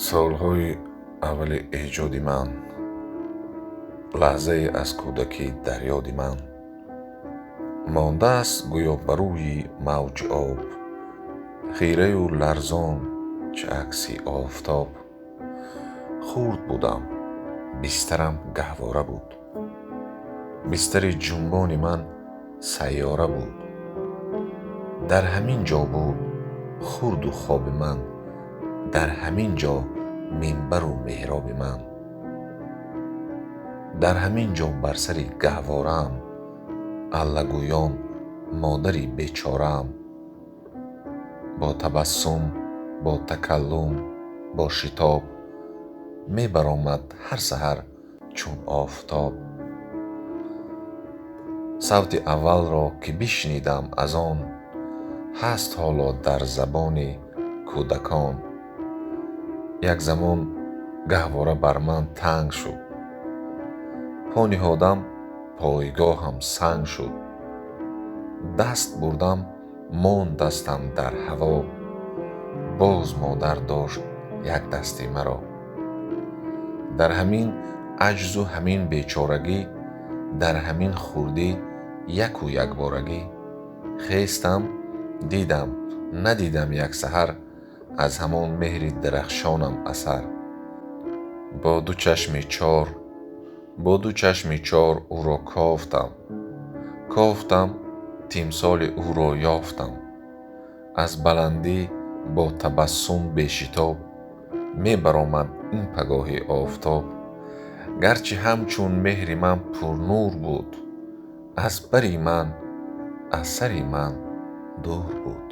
солҳои аввали эҷоди ман, лаҳзае аз кӯдакӣ дар ёди ман. Мондааст гӯё ба рӯи мавҷи об, хираю ларзон чӣ акси офтоб. хурд будам, бистарам гаҳвора буд, бистари ҷумбони ман сайёра буд. дар ҳамин ҷо буд хурду хоби ман, дар ҳамин ҷо минбару меҳроби ман. дар ҳамин ҷо бар сари гаҳвораам, аллагӯён модари бечораам. бо табассум, бо такаллум, бо шитоб, мебаромад ҳар саҳар чун офтоб. савти аввалро ки бишнидам аз он, ҳаст ҳоло дар забони кӯдакон. як замон гаҳвора бар ман танг шуд, по ниҳодам пойгоҳам санг шуд. даст бурдам монд дастам дар ҳаво, боз модар дошт як дасти маро. дар ҳамин аҷзу ҳамин бечорагӣ, дар ҳамин хурдӣ яку якборагӣ, хестам, дидам, надидам як саҳар, аз ҳамон меҳри дарахшонам асар. бо ду чашми чор ӯро кофтам, тимсоли ӯро ёфтам. аз баландӣ бо табассум бешитоб, мебаромад ин пагоҳи офтоб. гарчи ҳамчун меҳри ман пурнур буд, аз бари ман, аз сари ман дур буд.